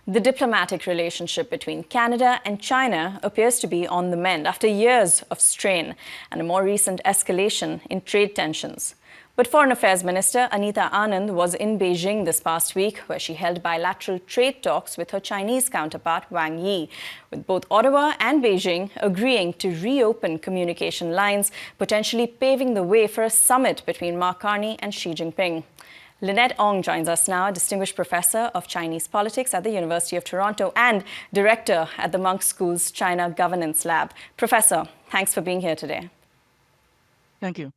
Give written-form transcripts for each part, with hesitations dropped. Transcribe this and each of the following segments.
The diplomatic relationship between Canada and China appears to be on the mend after years of strain and a more recent escalation in trade tensions. But Foreign Affairs Minister Anita Anand was in Beijing this past week, where she held bilateral trade talks with her Chinese counterpart Wang Yi, with both Ottawa and Beijing agreeing to reopen communication lines, potentially paving the way for a summit between Mark Carney and Xi Jinping. Lynette Ong joins us now, Distinguished Professor of Chinese Politics at the University of Toronto and Director at the Munk School's China Governance Lab. Professor, thanks for being here today. Thank you.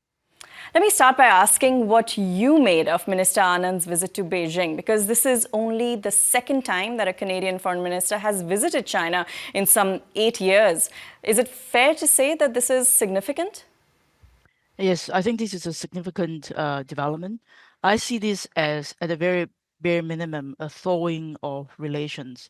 Let me start by asking what you made of Minister Anand's visit to Beijing, because this is only the second time that a Canadian foreign minister has visited China in some 8 years. Is it fair to say that this is significant? Yes, I think this is a significant development. I see this as, at a very bare minimum, a thawing of relations.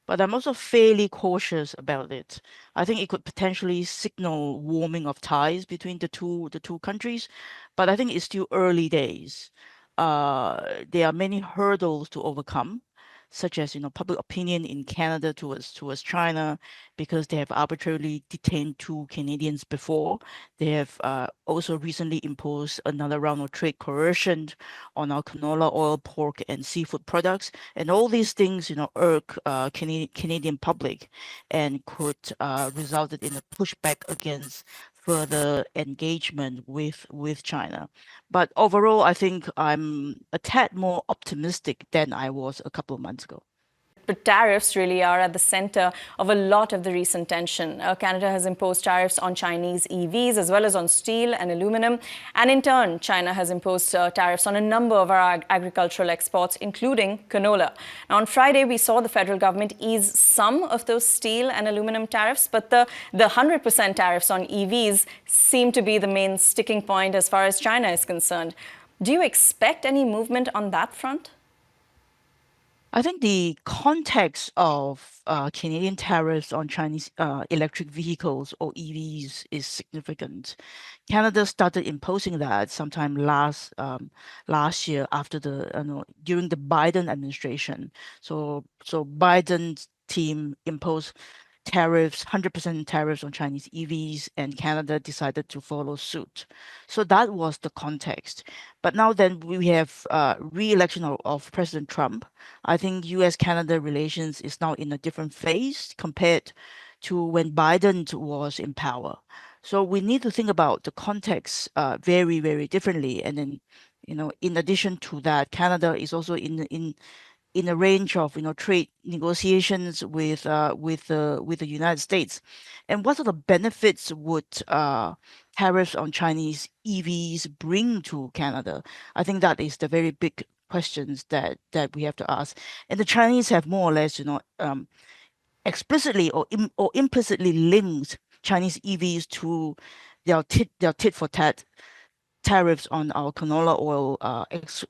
But I'm also fairly cautious about it. I think it could potentially signal warming of ties between the two countries, but I think it's still early days. There are many hurdles to overcome, such as public opinion in Canada towards China, because they have arbitrarily detained 2 Canadians before. They have also recently imposed another round of trade coercion on our canola oil, pork, and seafood products, and all these things irk Canadian public and could result in a pushback against further engagement with China. But overall, I think I'm a tad more optimistic than I was a couple of months ago. But tariffs really are at the center of a lot of the recent tension. Canada has imposed tariffs on Chinese EVs as well as on steel and aluminum. And in turn, China has imposed tariffs on a number of our agricultural exports, including canola. Now, on Friday, we saw the federal government ease some of those steel and aluminum tariffs, but the 100% tariffs on EVs seem to be the main sticking point as far as China is concerned. Do you expect any movement on that front? I think the context of Canadian tariffs on Chinese electric vehicles or EVs is significant. Canada started imposing that sometime last year after during the Biden administration. So Biden's team imposed tariffs, 100% tariffs on Chinese EVs, and Canada decided to follow suit. So that was the context. But now then we have re-election of President Trump. I think US-Canada relations is now in a different phase compared to when Biden was in power. So we need to think about the context very, very differently. And then, in addition to that, Canada is also in a range of trade negotiations with the United States. And what sort of benefits would tariffs on Chinese EVs bring to Canada? I think that is the very big questions that we have to ask. And the Chinese have more or less explicitly or implicitly linked Chinese EVs to their tit for tat tariffs on our canola oil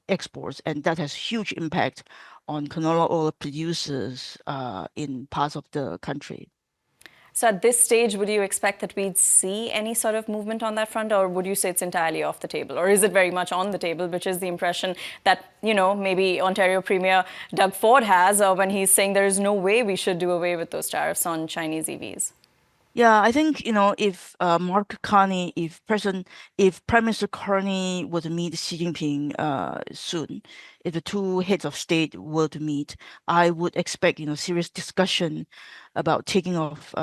exports, and that has huge impact on canola oil producers in parts of the country. So at this stage, would you expect that we'd see any sort of movement on that front, or would you say it's entirely off the table? Or is it very much on the table, which is the impression that, maybe Ontario Premier Doug Ford has when he's saying there is no way we should do away with those tariffs on Chinese EVs? Yeah, I think, if Mark Carney, if Prime Minister Carney were to meet Xi Jinping soon, if the 2 heads of state were to meet, I would expect, serious discussion about taking off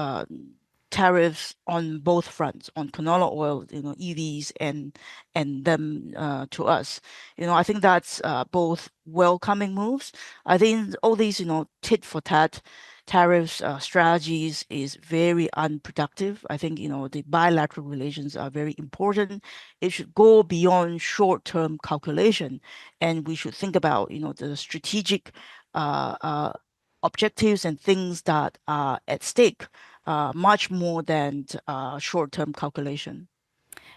tariffs on both fronts, on canola oil, EVs and them to us. I think that's both welcoming moves. I think all these, tit for tat tariffs strategies is very unproductive. I think, the bilateral relations are very important. It should go beyond short-term calculation, and we should think about, the strategic objectives and things that are at stake much more than short-term calculation.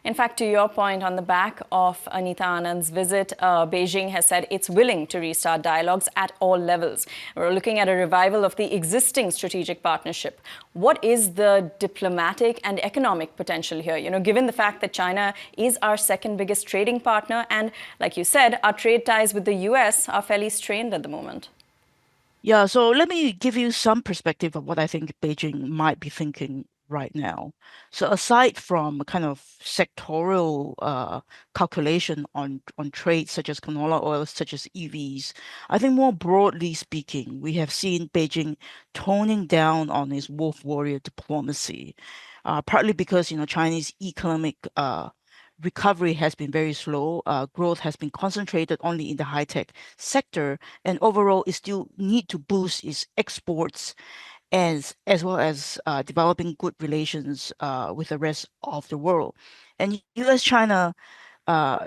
In fact, to your point, on the back of Anita Anand's visit, Beijing has said it's willing to restart dialogues at all levels. We're looking at a revival of the existing strategic partnership. What is the diplomatic and economic potential here? Given the fact that China is our second biggest trading partner, and like you said, our trade ties with the US are fairly strained at the moment. Yeah, so let me give you some perspective of what I think Beijing might be thinking right now. So aside from kind of sectorial calculation on trade such as canola oil, such as EVs, I think more broadly speaking, we have seen Beijing toning down on its wolf warrior diplomacy, partly because Chinese economic recovery has been very slow. Growth has been concentrated only in the high tech sector, and overall it still need to boost its exports as well as developing good relations with the rest of the world. And U.S.-China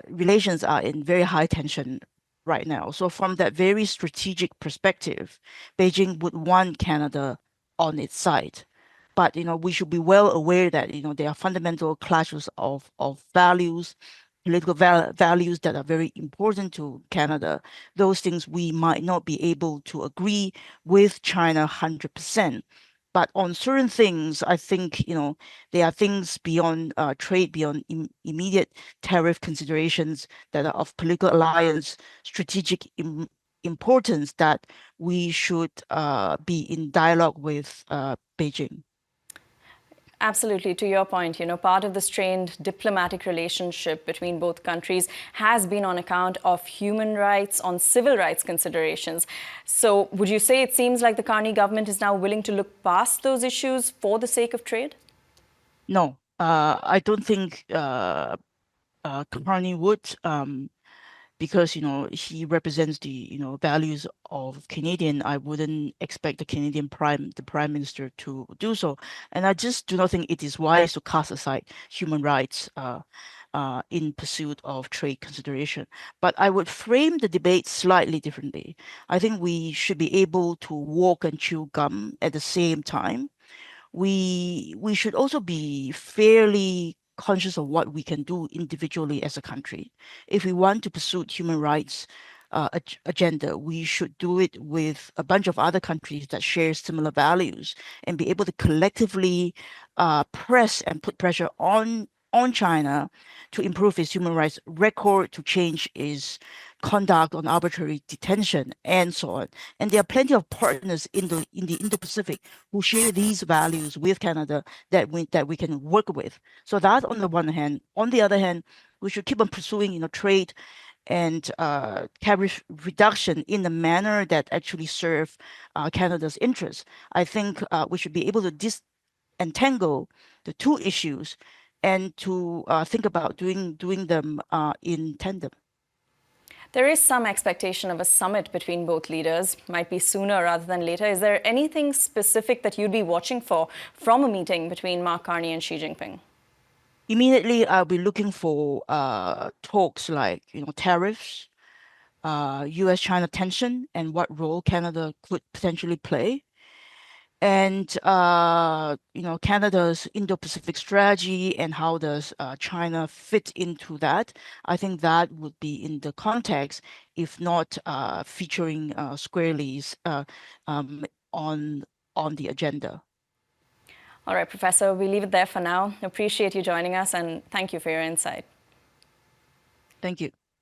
relations are in very high tension right now. So from that very strategic perspective, Beijing would want Canada on its side. But we should be well aware that there are fundamental clashes of values, political values that are very important to Canada. Those things we might not be able to agree with China 100%. But on certain things, I think there are things beyond trade, beyond immediate tariff considerations that are of political alliance, strategic importance that we should be in dialogue with Beijing. Absolutely. To your point, part of the strained diplomatic relationship between both countries has been on account of human rights, on civil rights considerations. So would you say it seems like the Carney government is now willing to look past those issues for the sake of trade? No, I don't think Carney would. Because he represents the values of Canadian. I wouldn't expect the prime minister to do so, and I just do not think it is wise to cast aside human rights in pursuit of trade consideration. But I would frame the debate slightly differently. I think we should be able to walk and chew gum at the same time. We should also be fairly conscious of what we can do individually as a country. If we want to pursue human rights agenda, we should do it with a bunch of other countries that share similar values and be able to collectively press and put pressure on China to improve its human rights record, to change its conduct on arbitrary detention, and so on. And there are plenty of partners in the Indo-Pacific who share these values with Canada that we can work with. So that on the one hand. On the other hand, we should keep on pursuing trade and tariff reduction in a manner that actually serve Canada's interests. I think we should be able to disentangle the two issues and to think about doing them in tandem. There is some expectation of a summit between both leaders, might be sooner rather than later. Is there anything specific that you'd be watching for from a meeting between Mark Carney and Xi Jinping? Immediately, I'll be looking for talks like tariffs, U.S.-China tension, and what role Canada could potentially play. And Canada's Indo-Pacific strategy and how does China fit into that. I think that would be in the context, if not featuring squarely on the agenda. All right, Professor, we leave it there for now. Appreciate you joining us and thank you for your insight. Thank you.